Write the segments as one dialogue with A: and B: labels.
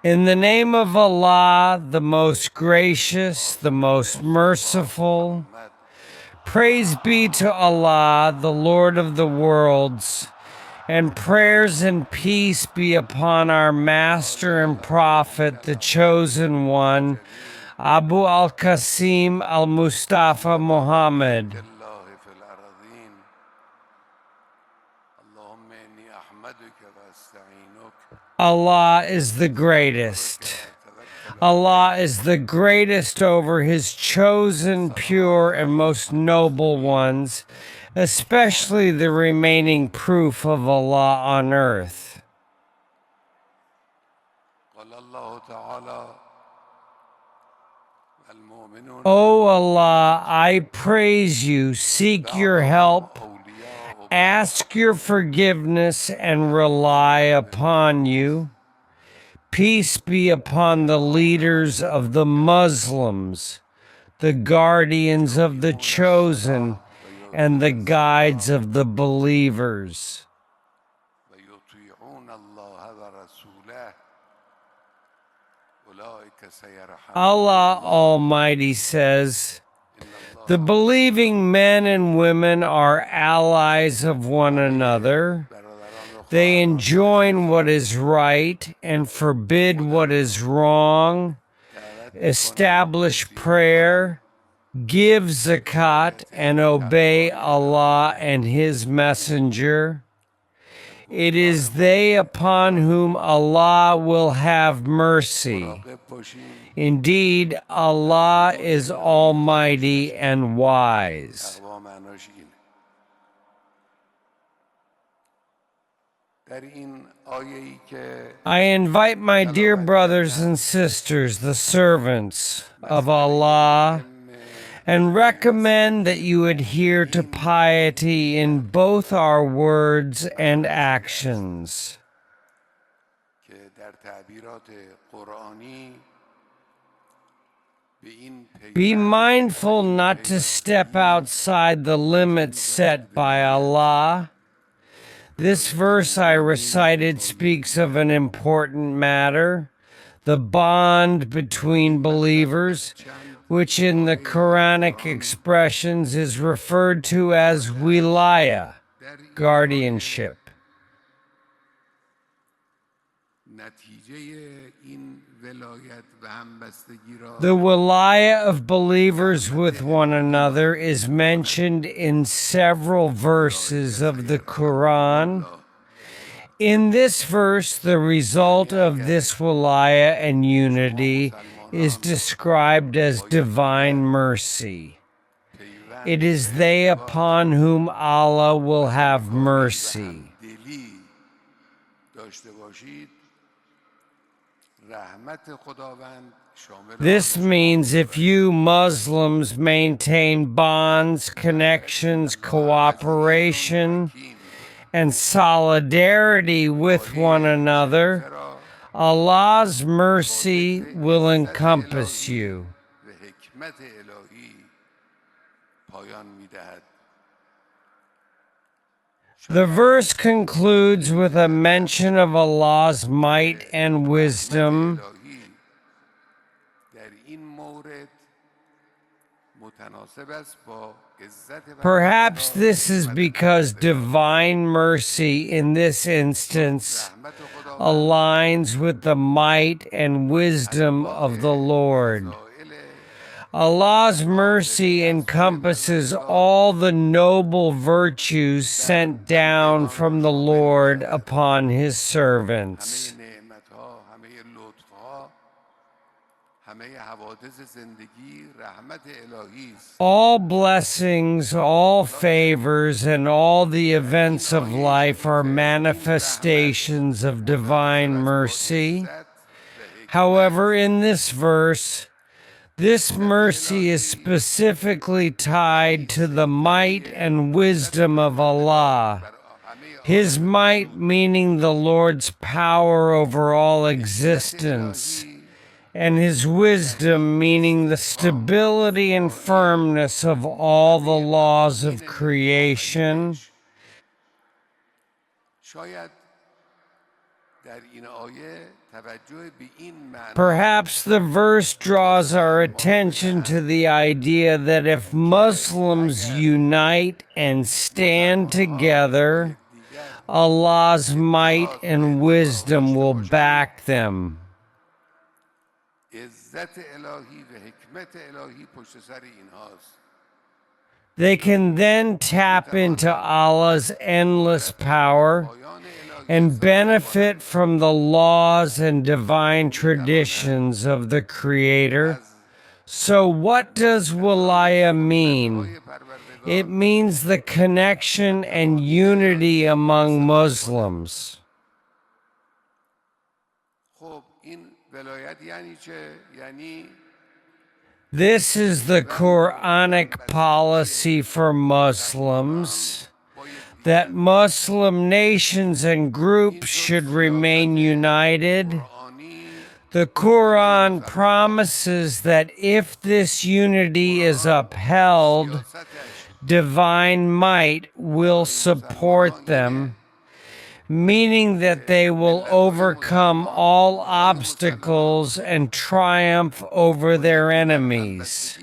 A: In the name of Allah, the most gracious, the most merciful, praise be to Allah, the Lord of the worlds, and prayers and peace be upon our Master and Prophet, the Chosen One, Abu al-Qasim al-Mustafa Muhammad. Allah is the greatest. Allah is the greatest over his chosen, pure, and most noble ones, especially the remaining proof of Allah on earth. O Allah, I praise you, seek your help, ask your forgiveness, and rely upon you. Peace be upon the leaders of the Muslims, the guardians of the chosen, and the guides of the believers. Allah Almighty says, the believing men and women are allies of one another. They enjoin what is right and forbid what is wrong, establish prayer, give zakat, and obey Allah and His Messenger. It is they upon whom Allah will have mercy. Indeed, Allah is almighty and wise. I invite my dear brothers and sisters, the servants of Allah, and recommend that you adhere to piety in both our words and actions. Be mindful not to step outside the limits set by Allah. This verse I recited speaks of an important matter, the bond between believers, which in the Quranic expressions is referred to as wilaya, guardianship. The wilaya of believers with one another is mentioned in several verses of the Quran. In this verse, the result of this wilaya and unity is described as divine mercy. It is they upon whom Allah will have mercy. This means if you Muslims maintain bonds, connections, cooperation, and solidarity with one another, Allah's mercy will encompass you. The verse concludes with a mention of Allah's might and wisdom. Perhaps this is because divine mercy in this instance aligns with the might and wisdom of the Lord. Allah's mercy encompasses all the noble virtues sent down from the Lord upon His servants. All blessings, all favors, and all the events of life are manifestations of divine mercy. However, in this verse, this mercy is specifically tied to the might and wisdom of Allah. His might meaning the Lord's power over all existence, and His wisdom meaning the stability and firmness of all the laws of creation. Perhaps the verse draws our attention to the idea that if Muslims unite and stand together, Allah's might and wisdom will back them. They can then tap into Allah's endless power and benefit from the laws and divine traditions of the Creator. So what does Walaya mean? It means the connection and unity among Muslims. This is the Quranic policy for Muslims, that Muslim nations and groups should remain united. The Quran promises that if this unity is upheld, divine might will support them, meaning that they will overcome all obstacles and triumph over their enemies.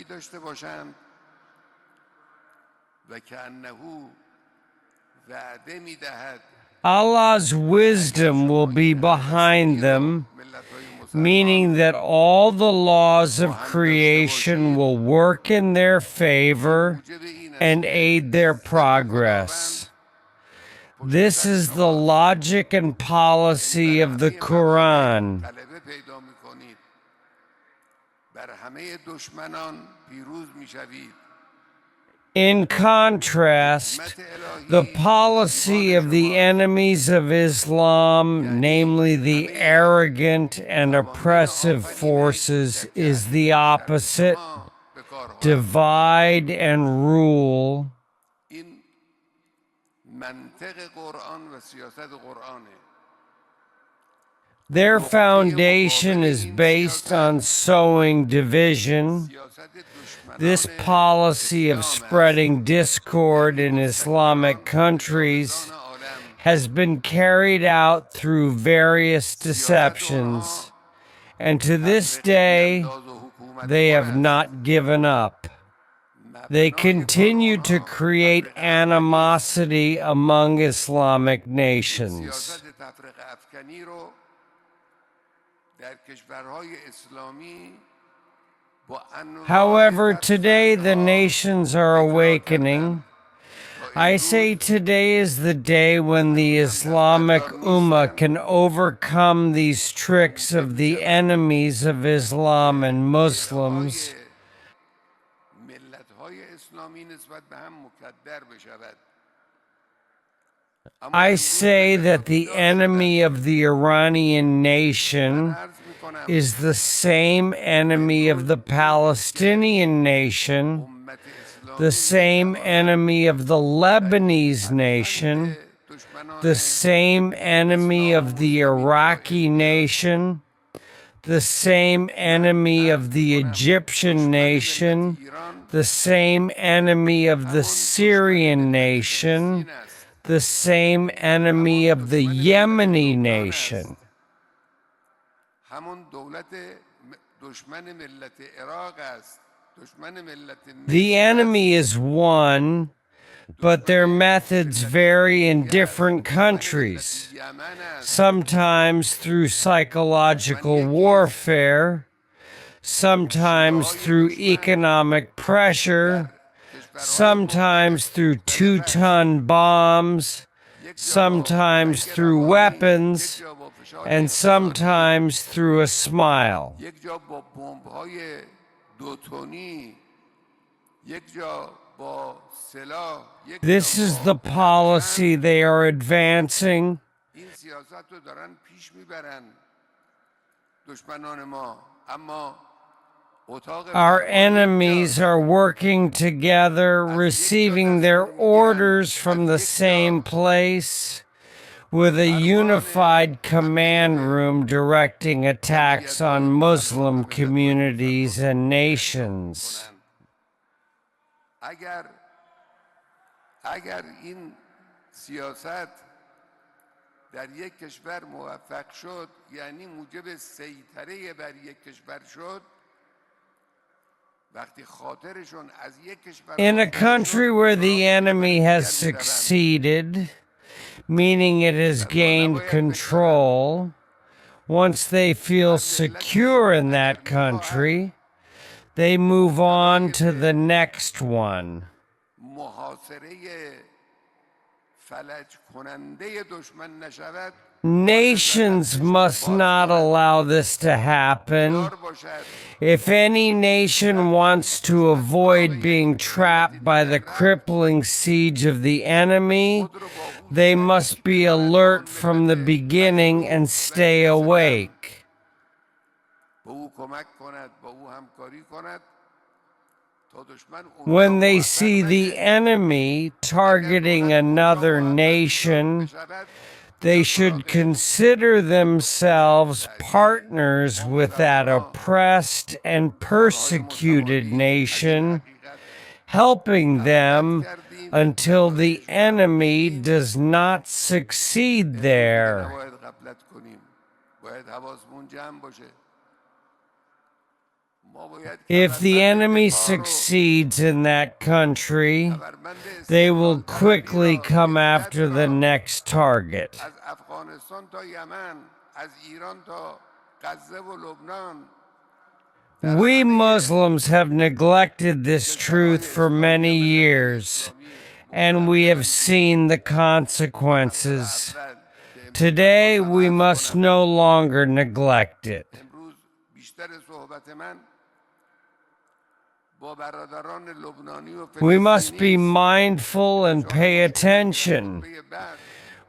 A: Allah's wisdom will be behind them, meaning that all the laws of creation will work in their favor and aid their progress. This is the logic and policy of the Quran. In contrast, the policy of the enemies of Islam, namely the arrogant and oppressive forces, is the opposite: divide and rule. Their foundation is based on sowing division. This policy of spreading discord in Islamic countries has been carried out through various deceptions, and to this day they have not given up. They continue to create animosity among Islamic nations. However, today the nations are awakening. I say today is the day when the Islamic Ummah can overcome these tricks of the enemies of Islam and Muslims. I say that the enemy of the Iranian nation is the same enemy of the Palestinian nation, the same enemy of the Lebanese nation, the same enemy of the Iraqi nation, the same enemy of the Egyptian nation, the same enemy of the Syrian nation, the same enemy of the Yemeni nation. The enemy is one, but their methods vary in different countries, sometimes through psychological warfare, sometimes through economic pressure, sometimes through 2-ton bombs, sometimes through weapons, and sometimes through a smile. This is the policy they are advancing. Our enemies are working together, receiving their orders from the same place, with a unified command room directing attacks on Muslim communities and nations.
B: در یک کشور موفق شد یعنی موجب سیطره بر یک کشور شد وقتی خاطرشون از یک کشور
A: In a country where the enemy has succeeded, meaning it has gained control, once they feel secure in that country, they move on to the next one.
B: محاصره فلج کننده دشمن نشود
A: Nations must not allow this to happen. If any nation wants to avoid being trapped by the crippling siege of the enemy, they must be alert from the beginning and stay awake. When they see the enemy targeting another nation, they should consider themselves partners with that oppressed and persecuted nation, helping them until the enemy does not succeed there. If the enemy succeeds in that country, they will quickly come after the next target. We Muslims have neglected this truth for many years, and we have seen the consequences. Today, we must no longer neglect it. We must be mindful and pay attention.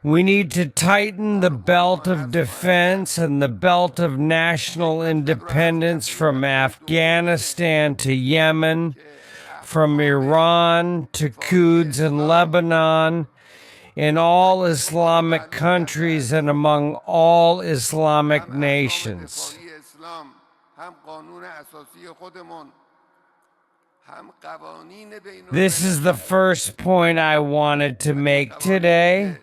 A: We need to tighten the belt of defense and the belt of national independence from Afghanistan to Yemen, from Iran to Quds and Lebanon, in all Islamic countries and among all Islamic nations. This is the first point I wanted to make today.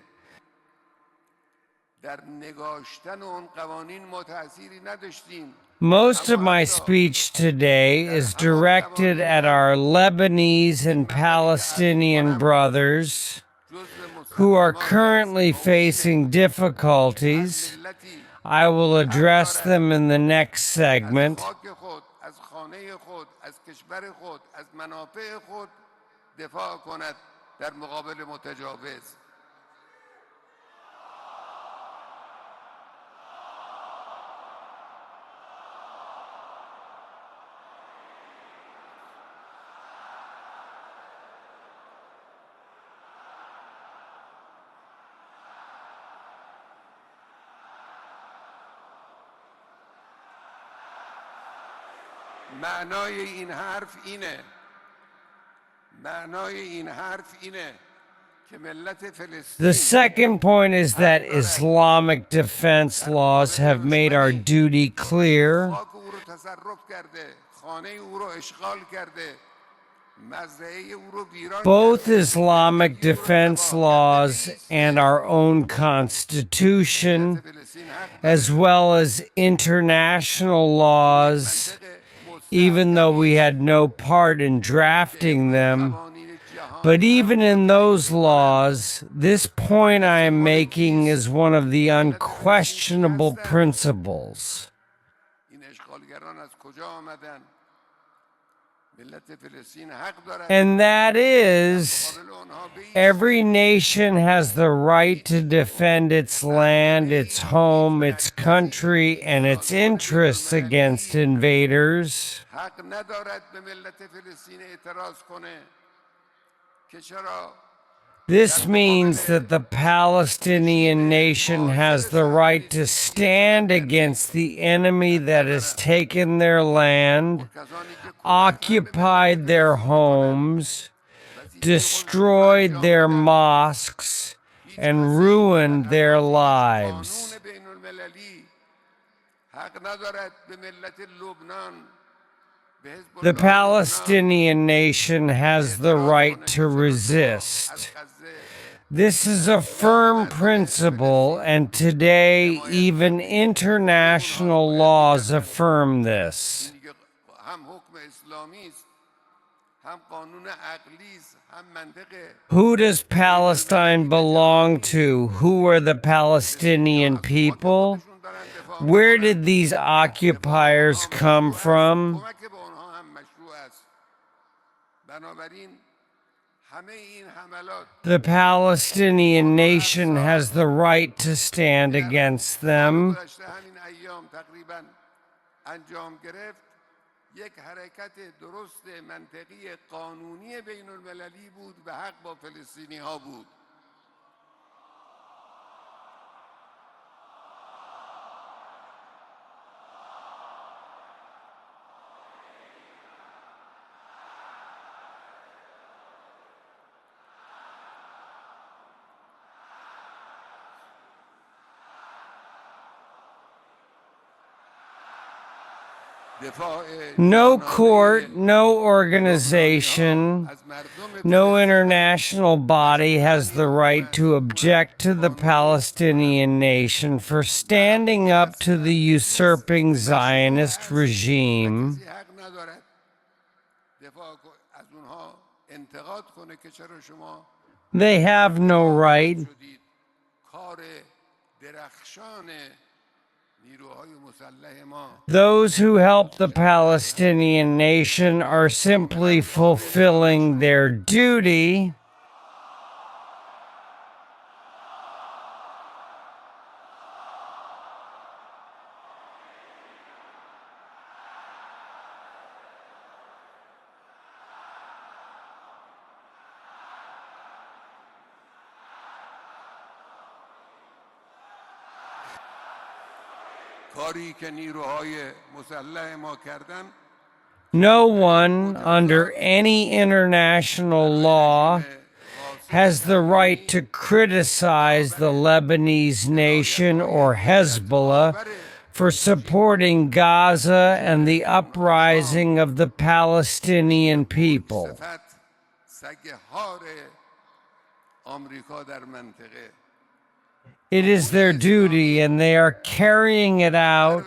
A: Most of my speech today is directed at our Lebanese and Palestinian brothers who are currently facing difficulties. I will address them in the next segment.
B: معنای این حرف اینه که ملت فلسطین
A: The second point is that Islamic defense laws have made our duty clear.
B: خاک او رو تصرف کرده خانه او رو اشغال کرده مزرعه او رو ویران
A: Both Islamic defense laws and our own constitution, as well as international laws, even though we had no part in drafting them. But even in those laws, this point I am making is one of the unquestionable principles. And that is, every nation has the right to defend its land, its home, its country, and its interests against invaders. This means that the Palestinian nation has the right to stand against the enemy that has taken their land, occupied their homes, destroyed their mosques, and ruined their lives. The Palestinian nation has the right to resist. This is a firm principle, and today even international laws affirm this.
B: اینی که هم حکم اسلامی است، هم قانون عقلی است، هم منطق.
A: Who does Palestine belong to? Who are the Palestinian people? Where did these occupiers come from?
B: کمک به آنها هم مشروع است. بنابراین همه این حملات
A: The Palestinian nation has the right to stand against them.
B: گذشته همین ایام تقریبا انجام گرفت، یک حرکت درست منطقی قانونی بین المللی بود و حق با فلسطینی ها بود.
A: No court, no organization, no international body has the right to object to the Palestinian nation for standing up to the usurping Zionist regime. They have no right. Those who help the Palestinian nation are simply fulfilling their duty. No one under any international law has the right to criticize the Lebanese nation or Hezbollah for supporting Gaza and the uprising of the Palestinian people. It is their duty, and they are carrying it out.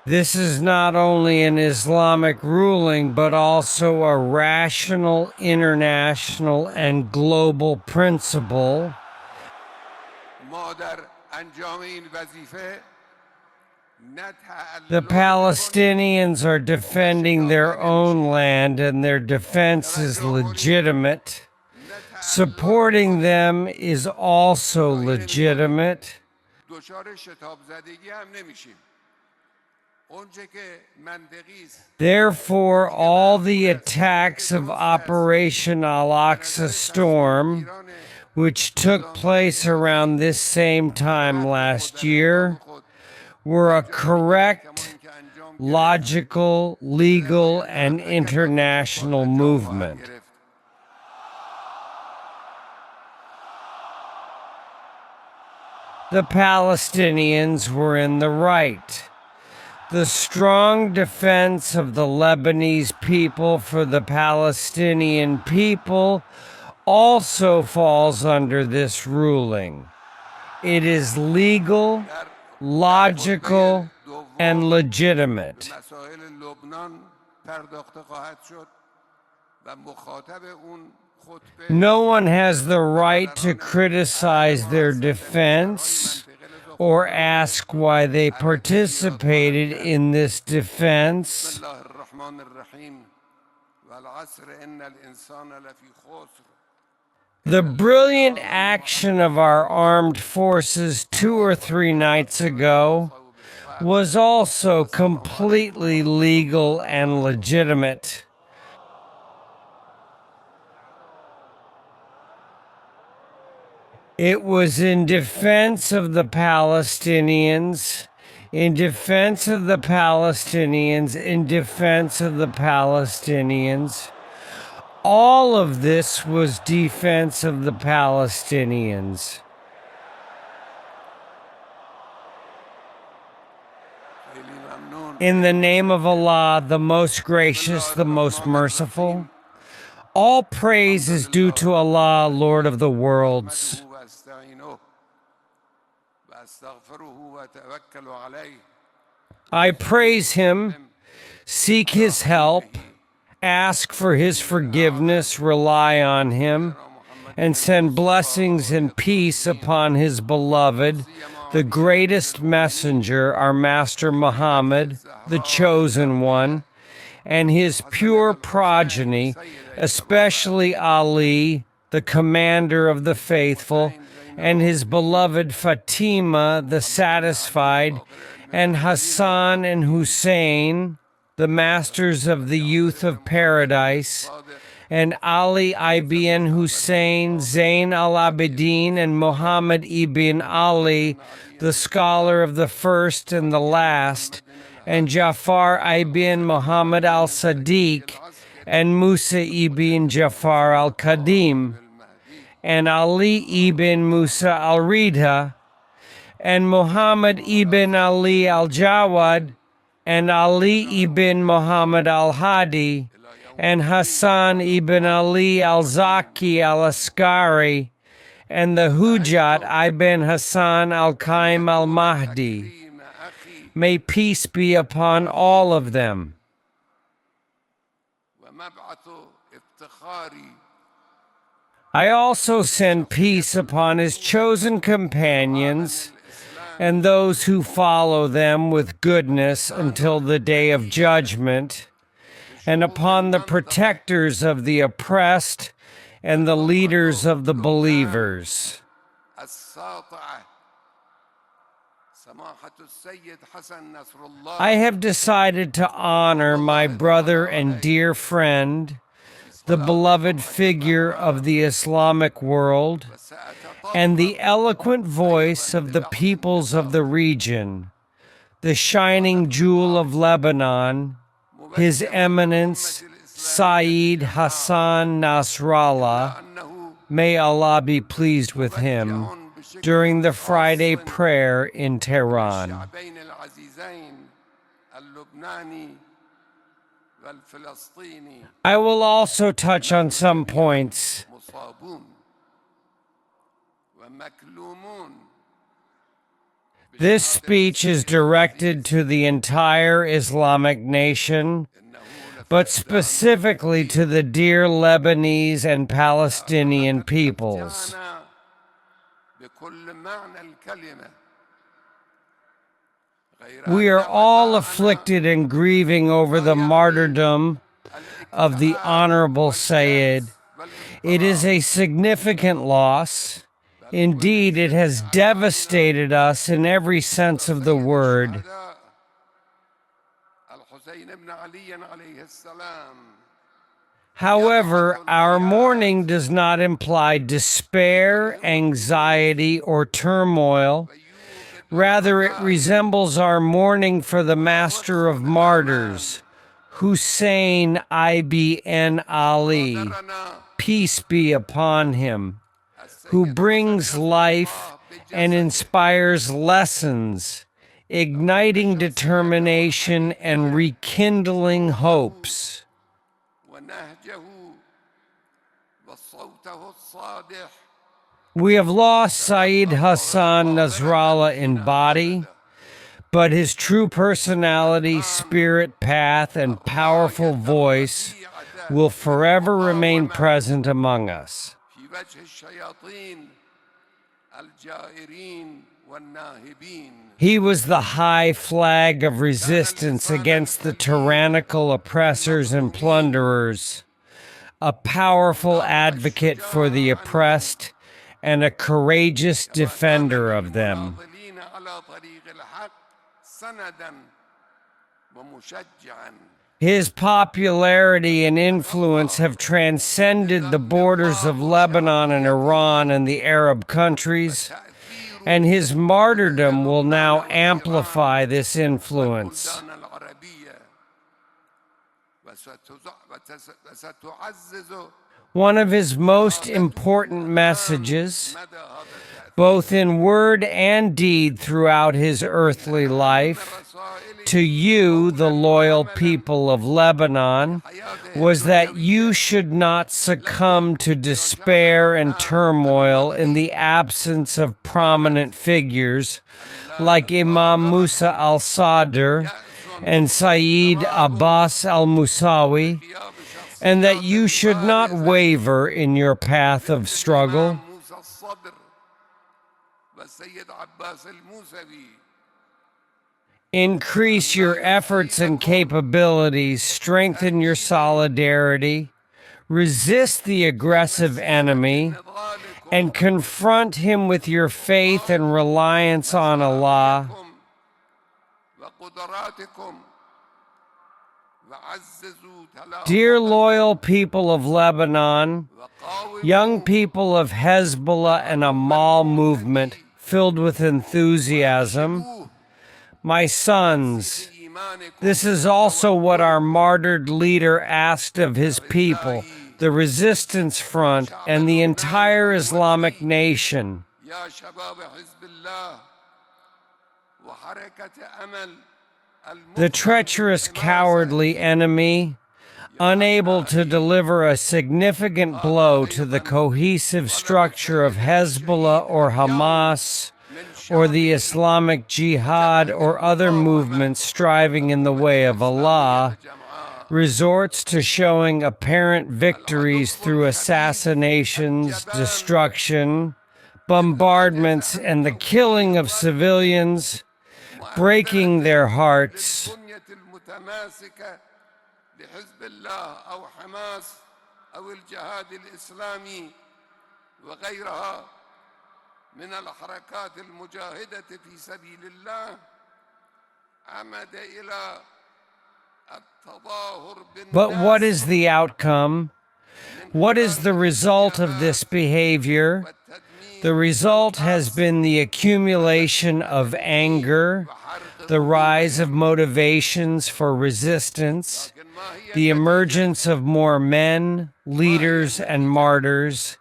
A: This is not only an Islamic ruling, but also a rational, international, and global principle. The Palestinians are defending their own land, and their defense is legitimate. Supporting them is also legitimate. Therefore, all the attacks of Operation Al-Aqsa Storm, which took place around this same time last year, were a correct, logical, legal, and international movement. The Palestinians were in the right. The strong defense of the Lebanese people for the Palestinian people also falls under this ruling. It is legal, logical, and legitimate. No one has the right to criticize their defense or ask why they participated in this defense. The brilliant action of our armed forces 2 or 3 nights ago was also completely legal and legitimate. It was in defense of the Palestinians, in defense of the Palestinians, in defense of the Palestinians. All of this was defense of the Palestinians. In the name of Allah, the most gracious, the most merciful, all praise is due to Allah, Lord of the worlds. I praise Him, seek His help, ask for His forgiveness, rely on Him, and send blessings and peace upon His beloved, the greatest messenger, our Master Muhammad, the chosen one, and his pure progeny, especially Ali, the commander of the faithful, and his beloved Fatima, the satisfied, and Hassan and Hussein, the masters of the youth of paradise, and Ali ibn Hussein, Zain al-Abidin, and Muhammad ibn Ali, the scholar of the first and the last, and Jafar ibn Muhammad al-Sadiq, and Musa ibn Jafar al-Qadim, and Ali ibn Musa al-Rida, and Muhammad ibn Ali al-Jawad, and Ali ibn Muhammad al-Hadi, and Hassan ibn Ali al-Zaki al-Askari, and the Hujat ibn Hassan al-Qaim al-Mahdi. May peace be upon all of them. I also send peace upon his chosen companions and those who follow them with goodness until the day of judgment, and upon the protectors of the oppressed and the leaders of the believers. I have decided to honor my brother and dear friend, the beloved figure of the Islamic world, and the eloquent voice of the peoples of the region, the shining jewel of Lebanon, His Eminence Sayyid Hassan Nasrallah, may Allah be pleased with him, during the Friday prayer in Tehran. I will also touch on some points. This speech is directed to the entire Islamic nation, but specifically to the dear Lebanese and Palestinian peoples. We are all afflicted and grieving over the martyrdom of the Honorable Sayyid. It is a significant loss. Indeed, it has devastated us in every sense of the word. However, our mourning does not imply despair, anxiety, or turmoil. Rather, it resembles our mourning for the Master of Martyrs, Hussein ibn Ali, peace be upon him, who brings life and inspires lessons, igniting determination and rekindling hopes. We have lost Sayyid Hassan Nasrallah in body, but his true personality, spirit, path, and powerful voice will forever remain present among us. He was the high flag of resistance against the tyrannical oppressors and plunderers, a powerful advocate for the oppressed, and a courageous defender of them. His popularity and influence have transcended the borders of Lebanon and Iran and the Arab countries, and his martyrdom will now amplify this influence. One of his most important messages, both in word and deed throughout his earthly life, to you, the loyal people of Lebanon, was that you should not succumb to despair and turmoil in the absence of prominent figures like Imam Musa al-Sadr and Sayyid Abbas al-Musawi, and that you should not waver in your path of struggle. Increase your efforts and capabilities, strengthen your solidarity, resist the aggressive enemy, and confront him with your faith and reliance on Allah. Dear loyal people of Lebanon, young people of Hezbollah and Amal movement filled with enthusiasm, my sons, this is also what our martyred leader asked of his people, the resistance front, and the entire Islamic nation. The treacherous, cowardly enemy, unable to deliver a significant blow to the cohesive structure of Hezbollah or Hamas, or the Islamic Jihad or other movements striving in the way of Allah, resorts to showing apparent victories through assassinations, destruction, bombardments, and the killing of civilians, breaking their hearts.
B: من الحركات المجاهدة في سبيل الله عمد إلى التظاهر بالناس.
A: But what is the outcome? What is the result of this behavior? The result has been the accumulation of anger, the rise of motivations for resistance, the emergence of more men, leaders, and martyrs,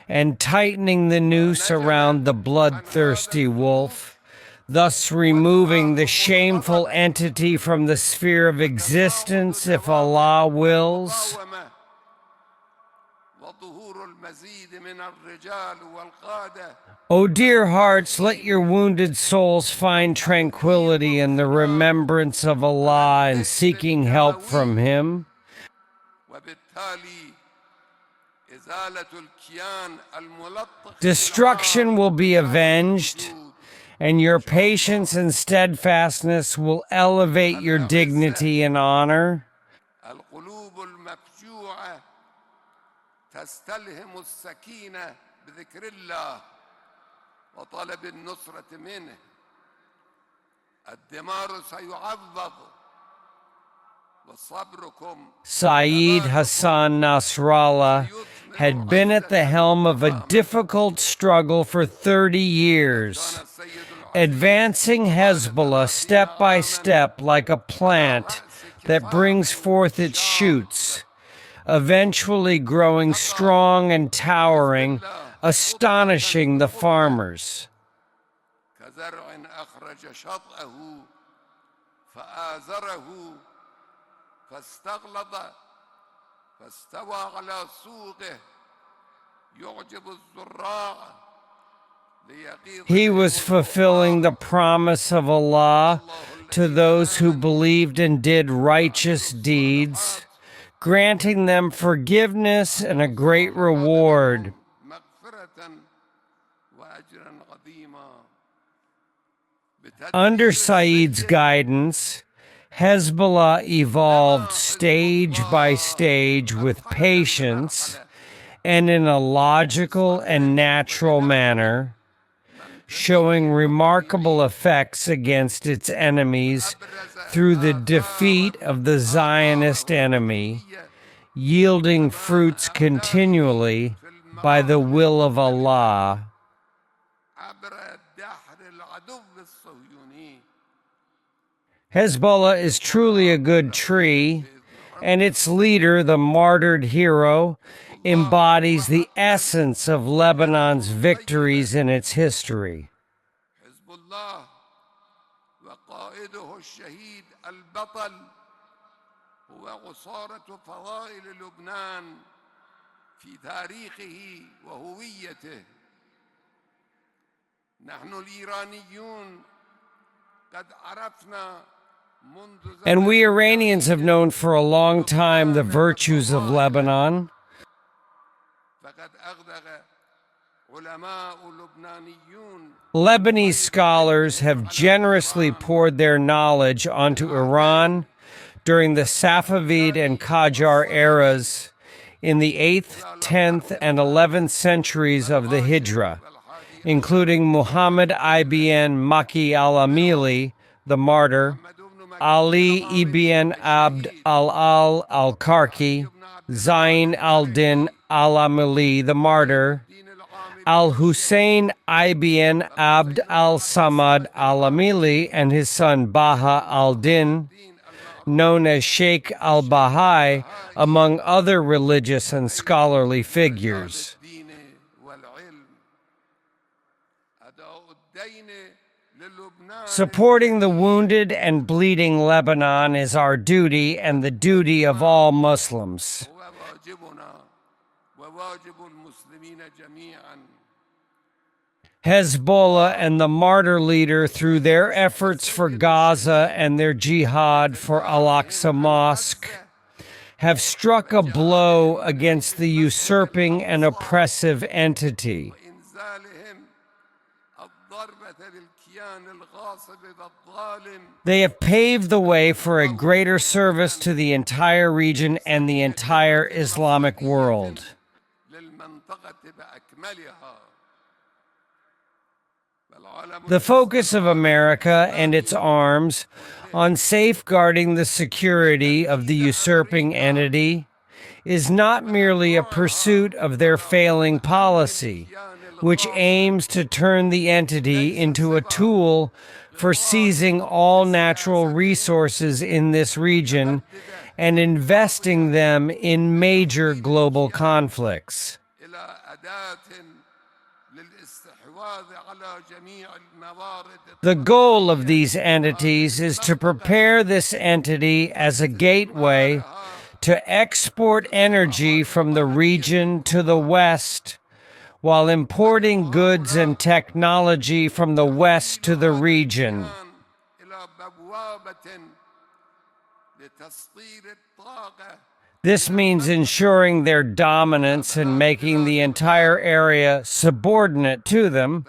A: and tightening the noose around the bloodthirsty wolf, thus removing the shameful entity from the sphere of existence if Allah wills. O dear hearts, let your wounded souls find tranquility in the remembrance of Allah and seeking help from Him. Destruction will be avenged, and your patience and steadfastness will elevate your dignity and honor. Sayyid Hassan Nasrallah had been at the helm of a difficult struggle for 30 years, advancing Hezbollah step by step like a plant that brings forth its shoots, eventually growing strong and towering, astonishing the farmers. He was fulfilling the promise of Allah to those who believed and did righteous deeds, granting them forgiveness and a great reward. Under Sayyid's guidance, Hezbollah evolved stage by stage with patience and in a logical and natural manner, showing remarkable effects against its enemies through the defeat of the Zionist enemy, yielding fruits continually by the will of Allah. Hezbollah is truly a good tree, and its leader, the martyred hero, embodies the essence of Lebanon's victories in its history.
B: Hezbollah وقائده الشهيد البطل هو عصارة فضائل لبنان في تاريخه وهويته. نحن الإيرانيون قد عرفنا.
A: And we Iranians have known for a long time the virtues of Lebanon. Lebanese scholars have generously poured their knowledge onto Iran during the Safavid and Qajar eras in the 8th, 10th, and 11th centuries of the Hijra, including Muhammad ibn Maki al-Amili, the martyr, Ali ibn Abd al-Karki, Zain al-Din al-Amili, the martyr, Al-Hussein ibn Abd al-Samad al-Amili, and his son Baha al-Din, known as Sheikh al-Bahai, among other religious and scholarly figures. Supporting the wounded and bleeding Lebanon is our duty and the duty of all Muslims. Hezbollah and the martyr leader, through their efforts for Gaza and their jihad for Al-Aqsa Mosque, have struck a blow against the usurping and oppressive entity. They have paved the way for a greater service to the entire region and the entire Islamic world. The focus of America and its arms on safeguarding the security of the usurping entity is not merely a pursuit of their failing policy, which aims to turn the entity into a tool for seizing all natural resources in this region and investing them in major global conflicts. The goal of these entities is to prepare this entity as a gateway to export energy from the region to the West, while importing goods and technology from the West to the region. This means ensuring their dominance and making the entire area subordinate to them.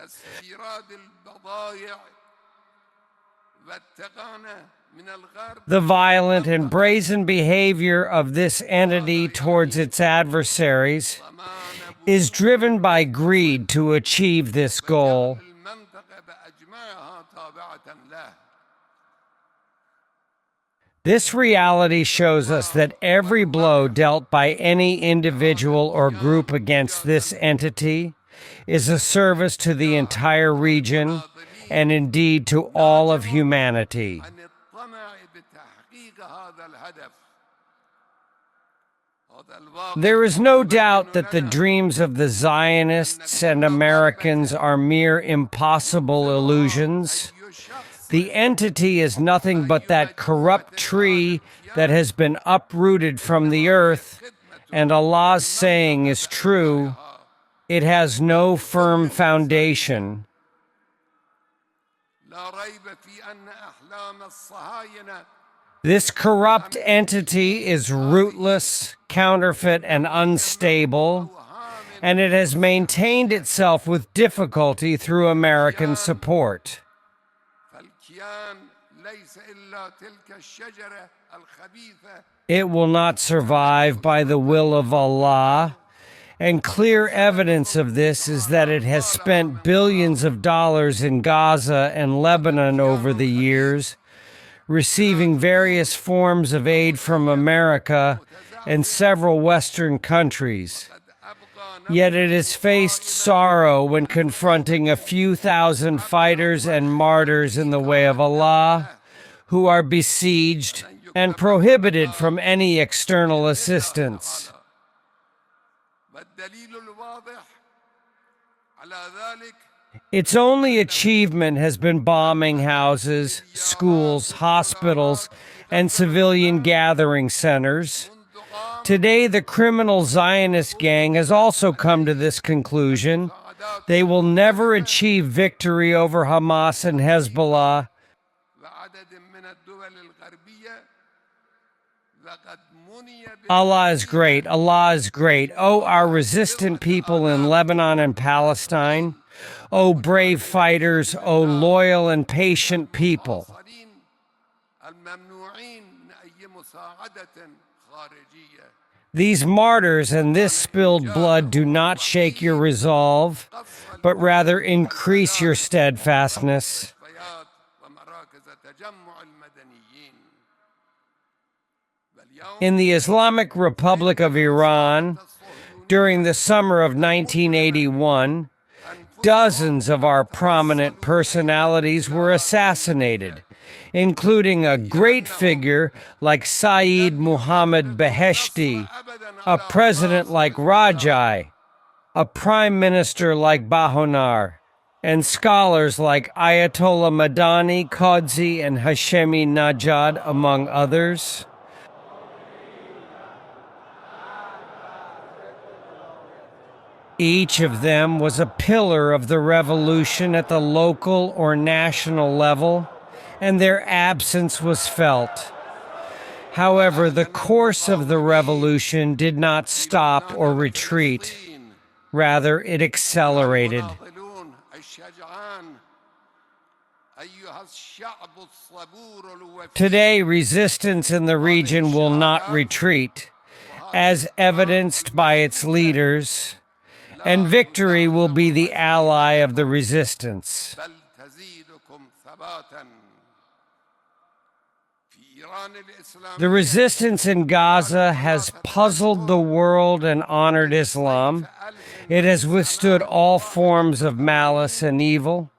A: The violent and brazen behavior of this entity towards its adversaries is driven by greed to achieve this goal. This reality shows us that every blow dealt by any individual or group against this entity is a service to the entire region and indeed to all of humanity. There is no doubt that the dreams of the Zionists and Americans are mere impossible illusions. The entity is nothing but that corrupt tree that has been uprooted from the earth, and Allah's saying is true: it has no firm foundation. This corrupt entity is rootless, counterfeit, and unstable, and it has maintained itself with difficulty through American support. It will not survive by the will of Allah, and clear evidence of this is that it has spent billions of dollars in Gaza and Lebanon over the years, receiving various forms of aid from America and several Western countries. Yet it has faced sorrow when confronting a few thousand fighters and martyrs in the way of Allah, who are besieged and prohibited from any external assistance. Its only achievement has been bombing houses, schools, hospitals, and civilian gathering centers. Today, the criminal Zionist gang has also come to this conclusion. They will never achieve victory over Hamas and Hezbollah. Allah is great. Allah is great. Oh, our resistant people in Lebanon and Palestine. Oh, brave fighters. Oh, loyal and patient people. These martyrs and this spilled blood do not shake your resolve, but rather increase your steadfastness. In the Islamic Republic of Iran, during the summer of 1981, dozens of our prominent personalities were assassinated, including a great figure like Saeed Muhammad Beheshti, a president like Rajai, a prime minister like Bahonar, and scholars like Ayatollah Madani, Qadzi, and Hashemi Najad, among others. Each of them was a pillar of the revolution at the local or national level, and their absence was felt. However, the course of the revolution did not stop or retreat. Rather, it accelerated. Today, resistance in the region will not retreat, as evidenced by its leaders, and victory will be the ally of the resistance. The resistance in Gaza has puzzled the world and honored Islam. It has withstood all forms of malice and evil.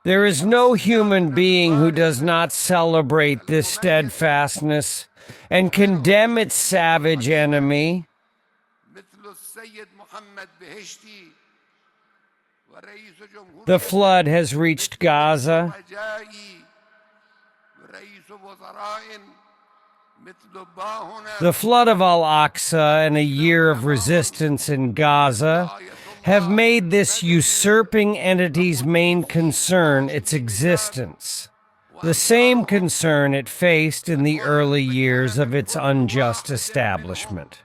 A: There is no human being who does not celebrate this steadfastness and condemn its savage enemy. The flood has reached Gaza. The flood of Al-Aqsa and a year of resistance in Gaza have made this usurping entity's main concern its existence, the same concern it faced in the early years of its unjust establishment.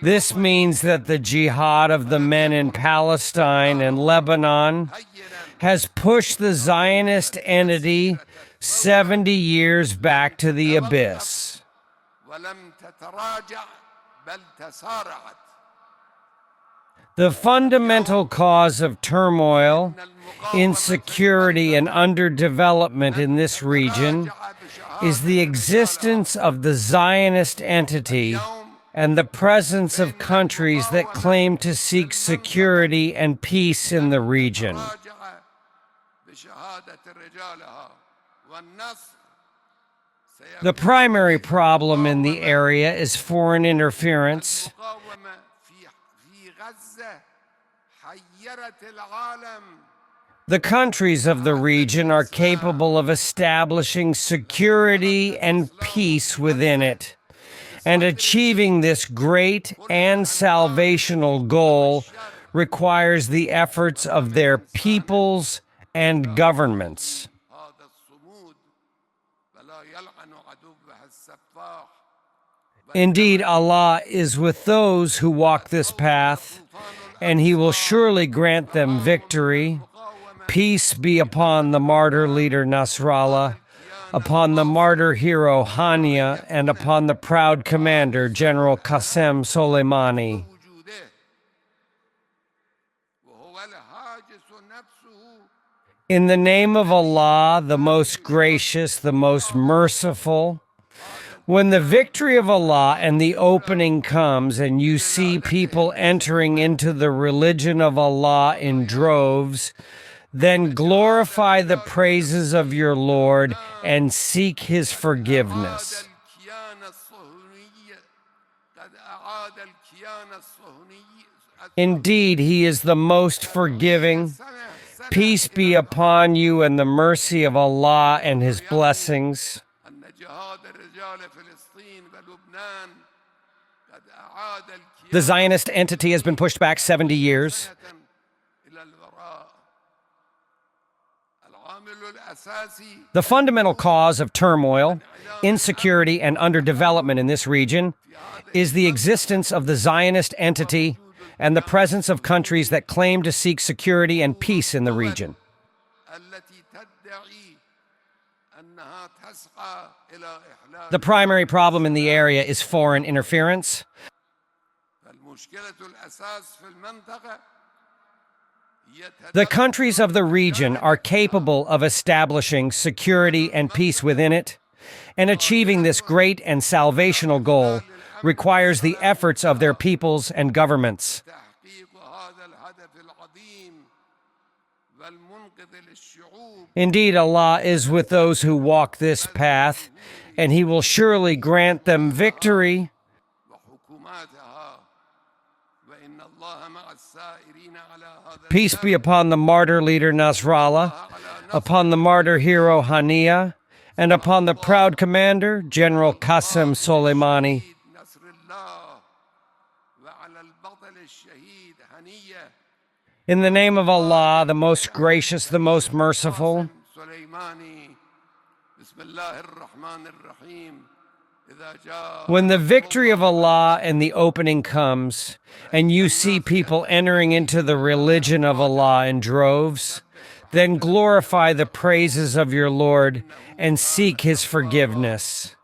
A: This means that the jihad of the men in Palestine and Lebanon has pushed the Zionist entity 70 years back to the abyss. The fundamental cause of turmoil, insecurity, and underdevelopment in this region is the existence of the Zionist entity and the presence of countries that claim to seek security and peace in the region. The primary problem in the area is foreign interference. The countries of the region are capable of establishing security and peace within it, and achieving this great and salvational goal requires the efforts of their peoples and governments. Indeed, Allah is with those who walk this path, and He will surely grant them victory. Peace be upon the martyr leader Nasrallah, upon the martyr hero Hania, and upon the proud commander General Qasem Soleimani. In the name of Allah, the most gracious, the most merciful, When the victory of Allah and the opening comes and you see people entering into the religion of Allah in droves, then glorify the praises of your Lord and seek his forgiveness. Indeed, he is the most forgiving. Peace be upon you and the mercy of Allah and his blessings. The Zionist entity has been pushed back 70 years. The fundamental cause of turmoil, insecurity, and underdevelopment in this region is the existence of the Zionist entity and the presence of countries that claim to seek security and peace in the region. The primary problem in the area is foreign interference. The countries of the region are capable of establishing security and peace within it, and achieving this great and salvational goal requires the efforts of their peoples and governments. Indeed, Allah is with those who walk this path, and he will surely grant them victory. Peace be upon the martyr leader Nasrallah, upon the martyr hero Hania, and upon the proud commander, General Qasem Soleimani. In the name of Allah, the most gracious, the most merciful. When the victory of Allah and the opening comes, and you see people entering into the religion of Allah in droves, then glorify the praises of your Lord and seek his forgiveness.